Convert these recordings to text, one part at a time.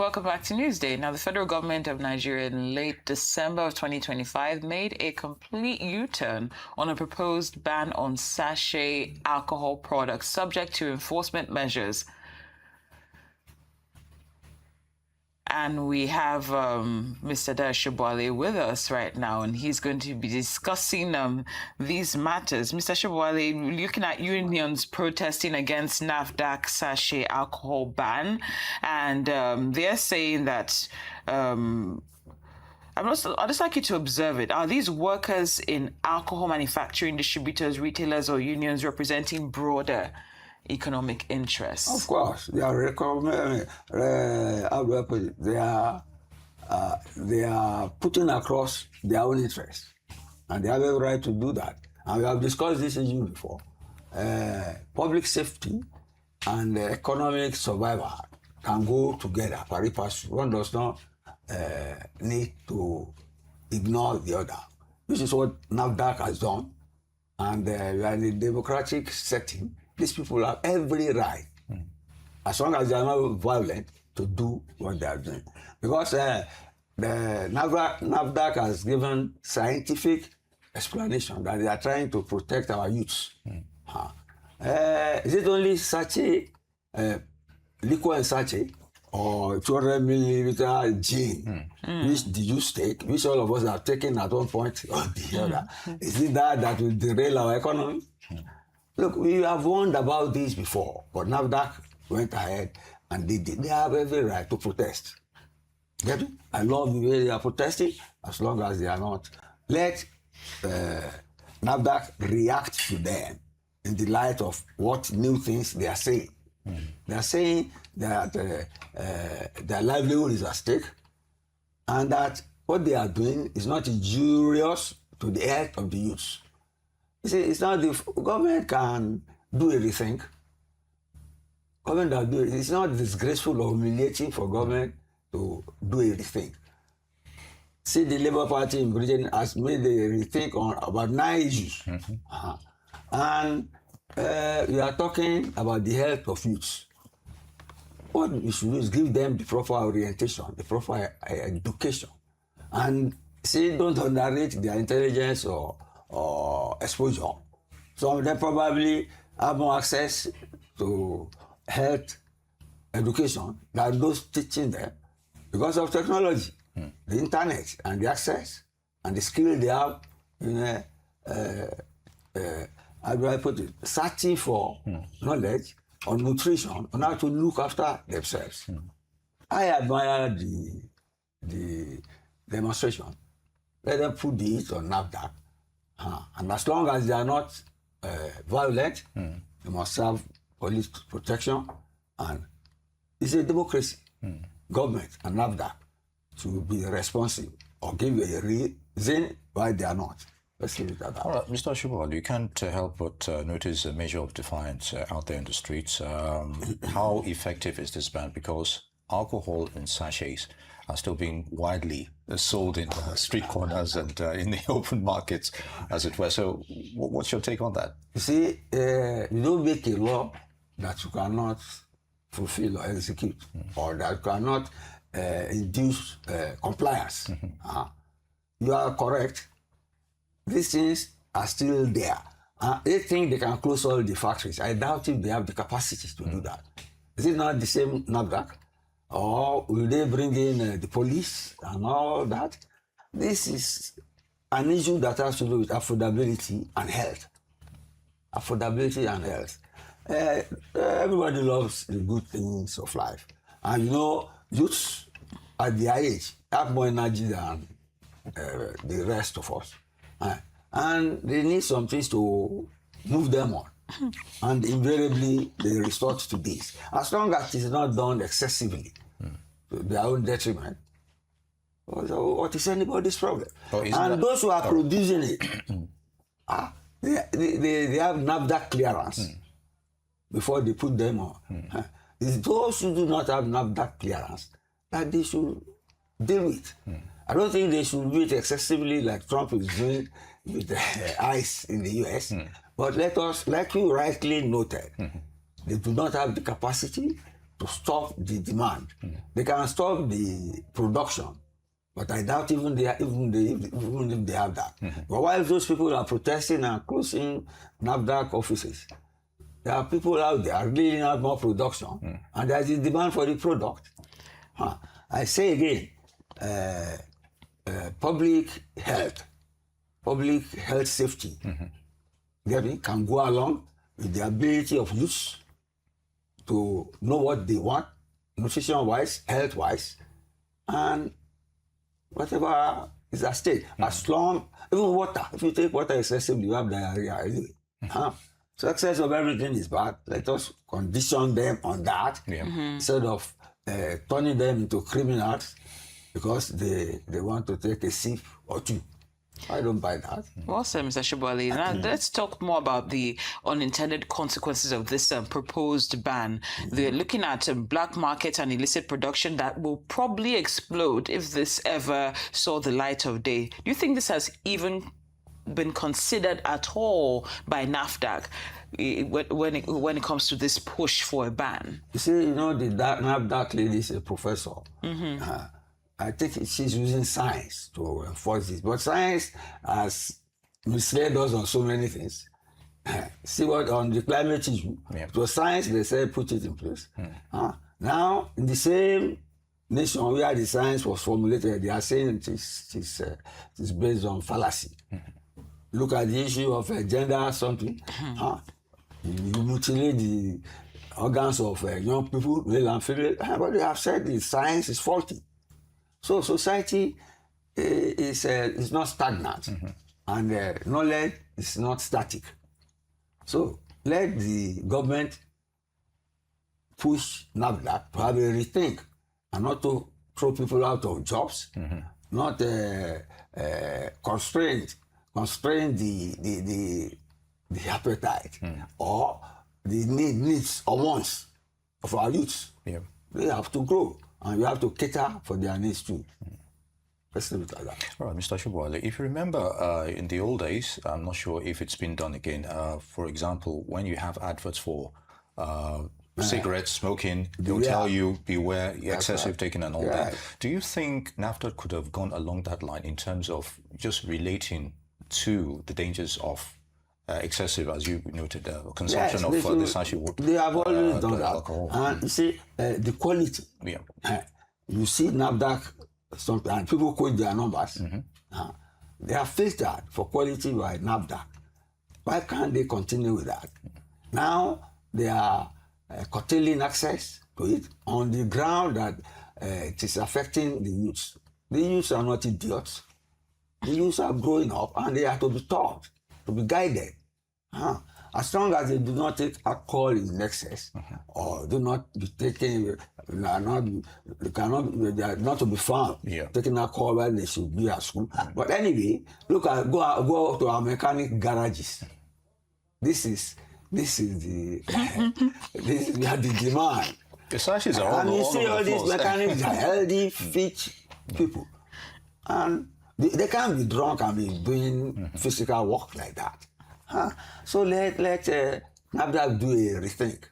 Welcome back to Newsday. Now, the federal government of Nigeria in late December of 2025 made a complete U-turn on a proposed ban on sachet alcohol products subject to enforcement measures. And we have Mr. Dayo Sobowale with us right now, and he's going to be discussing these matters. Mr. Sobowale, looking at unions protesting against NAFDAC sachet alcohol ban, and they're saying that I'd just like you to observe it. Are these workers in alcohol manufacturing, distributors, retailers, or unions representing broader economic interests? Of course, they are they are putting across their own interests, and they have a right to do that. And we have discussed this issue before. Public safety and economic survival can go together. One does not need to ignore the other. This is what NAFDAC has done, and we are in a democratic setting. These people have every right, as long as they are not violent, to do what they are doing. Because the NAFDAC has given scientific explanation that they are trying to protect our youths. Is it only sachet, liquor and sachet, or 200 milliliter gin, which the youth take, which all of us have taken at one point or the other? Is it that will derail our economy? Look, we have warned about this before, but NAFDAC went ahead and did it. They have every right to protest. Get it? I love the way they are protesting, as long as they are not. Let NAFDAC react to them in the light of what new things they are saying. They are saying that their livelihood is at stake, and that what they are doing is not injurious to the health of the youth. You see, it's not the government can do everything. Government can do it. It's not disgraceful or humiliating for government to do everything. See, the Labour Party in Britain has made a rethink on about 9 issues. And we are talking about the health of youths. What we should do is give them the proper orientation, the proper education. And see, don't underrate their intelligence or exposure. Some of them probably have more access to health education than those teaching them because of technology, the internet, and the access, and the skill they have in how do I put it, searching for knowledge on nutrition, on how to look after themselves. I admire the demonstration. Let them put this on NAFDAC. And as long as they are not violent, they must have police protection. And it's a democracy. Government and NAFDAC to be responsive or give a reason why they are not. Let's leave it at that. All right, Mr. Sobowale, you can't help but notice a measure of defiance out there in the streets. How effective is this ban? Because alcohol in sachets are still being widely sold in street corners and in the open markets, as it were. So what's your take on that? You see, you don't make a law that you cannot fulfill or execute, or that cannot induce compliance. You are correct. These things are still there. They think they can close all the factories. I doubt if they have the capacity to do that. Is it not the same NAFDAC? Or will they bring in the police and all that? This is an issue that has to do with affordability and health. Affordability and health. Everybody loves the good things of life. And you know, youths at their age have more energy than the rest of us. And they need some things to move them on. And invariably, they resort to this. As long as it's not done excessively, to their own detriment, what is anybody's problem? And those who are producing it, they have NAFDAC clearance before they put them on. It's those who do not have NAFDAC clearance that they should deal with. I don't think they should do it excessively like Trump is doing with the ICE in the US. But let us, like you rightly noted, they do not have the capacity to stop the demand. They can stop the production, but I doubt even if they have that. But while those people are protesting and closing NAFDAC offices, there are people out there really have more production, and there is a demand for the product. I say again, public health safety, can go along with the ability of youth to know what they want, nutrition-wise, health-wise, and whatever is at stake. As long, even water, if you take water excessively, you have diarrhea anyway. So excess of everything is bad. Let us condition them on that instead of turning them into criminals because they want to take a sip or two. I don't buy that. Well said, Mr. Sobowale. Now, let's talk more about the unintended consequences of this proposed ban. They're looking at black market and illicit production that will probably explode if this ever saw the light of day. Do you think this has even been considered at all by NAFDAC when it comes to this push for a ban? You see, the NAFDAC lady is a professor. I think she's using science to enforce this. But science has misled us on so many things. See what on the climate issue. It was science, they said put it in place. Now, in the same nation where the science was formulated, they are saying it is based on fallacy. Look at the issue of gender something. You mutilate the organs of young people, male and female. But they have said the science is faulty. So society is not stagnant, and knowledge is not static. So let the government push NAFDAC to have a rethink and not to throw people out of jobs, not constrain the appetite or the needs or wants of our youths. They have to grow. And you have to cater for their needs too. Let's leave it like that. All right, Mr. Sobowale, if you remember in the old days, I'm not sure if it's been done again, for example, when you have adverts for cigarettes, smoking, they'll tell you beware excessive taking and all that. Do you think NAFTA could have gone along that line in terms of just relating to the dangers of excessive, as you noted, consumption of the sachet water? They have always done that. Alcohol. And you see, the quality. You see NAFDAC, and people quote their numbers. They are filtered for quality by NAFDAC. Why can't they continue with that? Now they are curtailing access to it on the ground that it is affecting the youths. The youths are not idiots. The youths are growing up and they have to be taught, to be guided. As long as they do not take alcohol in excess, or do not be taking, they are not to be found taking alcohol when they should be at school. But anyway, go to our mechanic garages. This is the demand. The sachets are all and you all see over all the these floors. mechanics are healthy, fit people, and they can't be drunk and be doing physical work like that. So let NAFDAC do a rethink.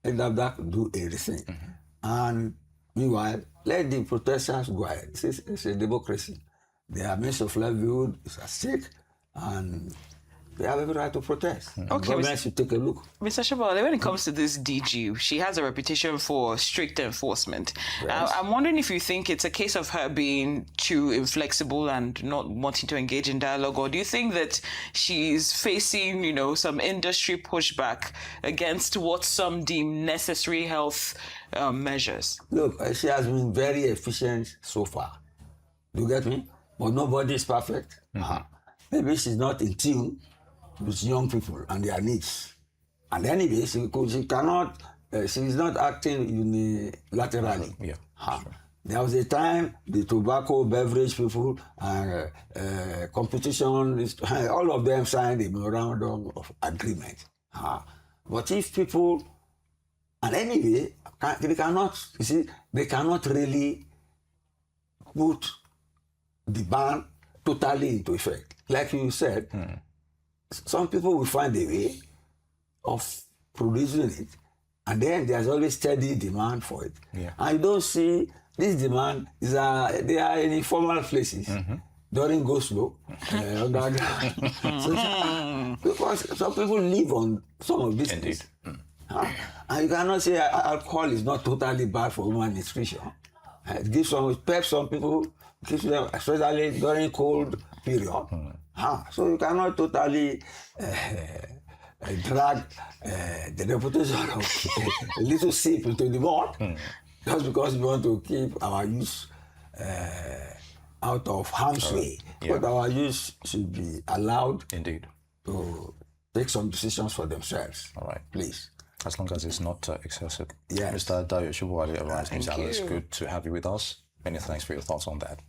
Let NAFDAC do a rethink. And meanwhile, let the protesters go ahead. It's a democracy. Their means of livelihood is at stake, and they have every right to protest. Okay, government should take a look. Mr. Sobowale, when it comes to this DG, she has a reputation for strict enforcement. Yes. I'm wondering if you think it's a case of her being too inflexible and not wanting to engage in dialogue, or do you think that she's facing, some industry pushback against what some deem necessary health measures? Look, she has been very efficient so far. Do you get me? But nobody is perfect. Maybe she's not in tune with young people and their needs. And anyway, she is not acting unilaterally. Sure. There was a time the tobacco beverage people and competition, all of them signed a memorandum of agreement. But if people, and anyway, they cannot really put the ban totally into effect. Like you said, some people will find a way of producing it And then there's always steady demand for it. Yeah. And you don't see this demand, they are in informal places. During go slow, underground. Because some people live on some of these Indeed. things. And you cannot say alcohol is not totally bad for human nutrition. It gives some pep some people, gives them, especially during cold period. So you cannot totally drag the reputation of a little sip into the mud just because we want to keep our youth out of harm's way. But our youth should be allowed Indeed. to take some decisions for themselves. All right. Please. As long as it's not excessive. Yes. Mr. Dayo Sobowale, Thank it's you. good to have you with us. Many thanks for your thoughts on that.